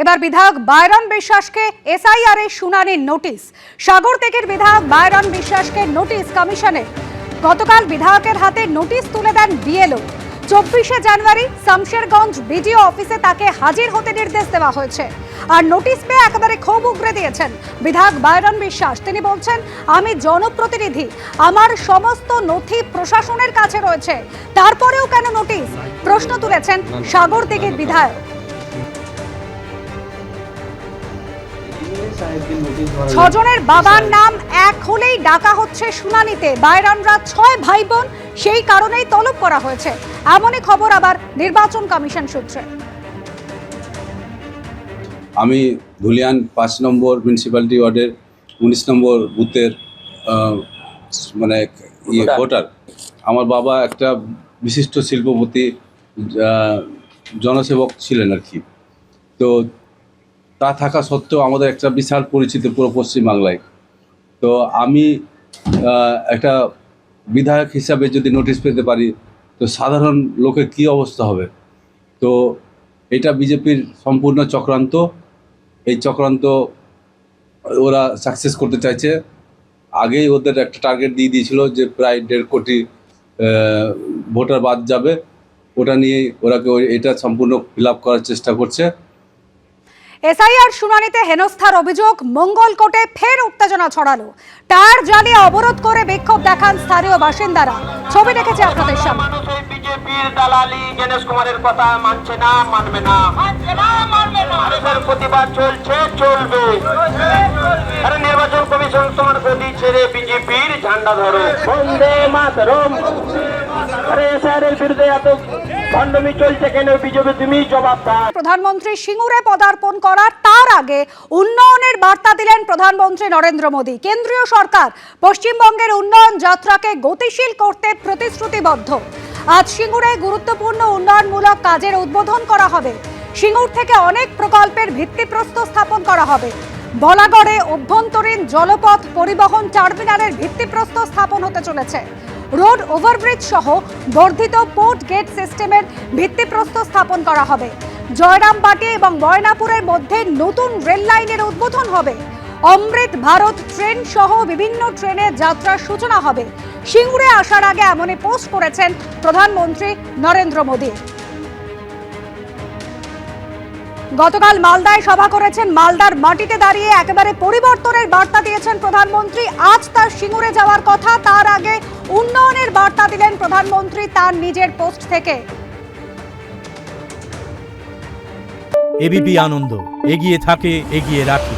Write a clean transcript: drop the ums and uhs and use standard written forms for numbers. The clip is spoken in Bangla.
এবার বিধায়ক বায়রন বিশ্বাসকে এসআইআর এর শুনানির নোটিশ। সাগরদিঘির বিধায়ক বায়রন বিশ্বাসকে নোটিশ কমিশনে। গতকাল বিধায়কের হাতে নোটিশ তুলে দেন বিএলও। 24শে জানুয়ারি শামশেরগঞ্জ বিডিও অফিসে তাকে হাজির হতে নির্দেশ দেওয়া হয়েছে। আর নোটিশ পেয়ে একেবারে ক্ষোভ উগরে দিয়েছেন বিধায়ক বায়রন বিশ্বাস। তিনি বলছেন, আমি জনপ্রতিনিধি, আমার সমস্ত নথি প্রশাসনের কাছে রয়েছে, তারপরেও কেন নোটিশ? প্রশ্ন তুলেছেন সাগরদিঘির বিধায়ক। ছজনের বাবার নাম এক হলেই ডাকা হচ্ছে শুনানিতে। বায়রনরা 6 ভাই বোন, সেই কারণেই তলব করা হয়েছে, এমনই খবর আবার নির্বাচন কমিশন সূত্রে। আমি ধুলিয়ান 5 নম্বর মিউনিসিপ্যালিটি ওয়ার্ডের 19 নম্বর বুথের মানে ভোটার। আমার বাবা একটা বিশিষ্ট শিল্পপতি, জনসেবক ছিলেন আর কি। তো তা থাকা সত্ত্বেও আমাদের একটা বিশাল পরিচিতি পুরো পশ্চিমবাংলায়। তো আমি একটা বিধায়ক হিসাবে যদি নোটিশ পেতে পারি, তো সাধারণ লোকের কী অবস্থা হবে? তো এটা বিজেপির সম্পূর্ণ চক্রান্ত। এই চক্রান্ত ওরা সাকসেস করতে চাইছে। আগেই ওদের একটা টার্গেট দিয়ে দিয়েছিল যে প্রায় 1.5 কোটি ভোটার বাদ যাবে। ওটা নিয়ে ওরাকে এটা সম্পূর্ণ ফিল আপ করার চেষ্টা করছে। এসআইআর শুনানিতে হেনস্থার অভিযোগ। মঙ্গলকোটে ফের উত্তেজনা ছড়ালো। টায়ার জ্বালিয়ে অবরোধ করে বিক্ষোভ দেখান স্থানীয় বাসিন্দারা। ছবি দেখেছে আপনাদের সামনে। বিজেপির দালালি গণেশ কুমারের কথা মানছে না, মানবে না, মানুষের প্রতিবাদ চলছে, চলবে। আরে নির্বাচন কমিশন তোমার গদি ছেড়ে বিজেপির ঝান্ডা ধরো, বন্দে মাতরম। আরে এসআইআরের বিরুদ্ধে এত ভণ্ডামি চলছে কেন? বিজেপি তুমি জবাব দাও। প্রধানমন্ত্রী সিঙ্গুরে পদার্পণ করার তার আগে উন্নয়নের বার্তা দিলেন প্রধানমন্ত্রী নরেন্দ্র মোদী। কেন্দ্রীয় সরকার পশ্চিমবঙ্গের উন্নয়ন যাত্রাকে গতিশীল করতে প্রতিশ্রুতিবদ্ধ। আজ সিঙ্গুরে গুরুত্বপূর্ণ উন্নয়নমূলক কাজের উদ্বোধন করা হবে। সিঙ্গুর থেকে অনেক প্রকল্পের ভিত্তিপ্রস্তর স্থাপন করা হবে। বলাগড়ে অভ্যন্তরীণ জলপথ পরিবহন টার্মিনালের ভিত্তিপ্রস্তর স্থাপন হতে চলেছে। রোড ওভারব্রিজ সহ বর্ধিত পোর্ট গেট সিস্টেমের ভিত্তিপ্রস্তর স্থাপন করা হবে। জয়রামবাটি এবং ময়নাপুরের মধ্যে নতুন রেল লাইনের উদ্বোধন হবে। অমৃত ভারত ট্রেন সহ বিভিন্ন ট্রেনের যাত্রার সূচনা হবে। সিঙ্গুরে আসার আগে এমনই পোস্ট করেছেন প্রধানমন্ত্রী নরেন্দ্র মোদী। গতকাল মালদায় সভা করেছেন। মালদার মাটিতে দাঁড়িয়ে একেবারে পরিবর্তনের বার্তা দিয়েছেন প্রধানমন্ত্রী। আজ তার সিঙ্গুরে যাওয়ার কথা, তার আগে উন্নয়নের বার্তা দিলেন প্রধানমন্ত্রী তার নিজের পোস্ট থেকে। এবিপি আনন্দ, এগিয়ে থাকে, এগিয়ে রাখে।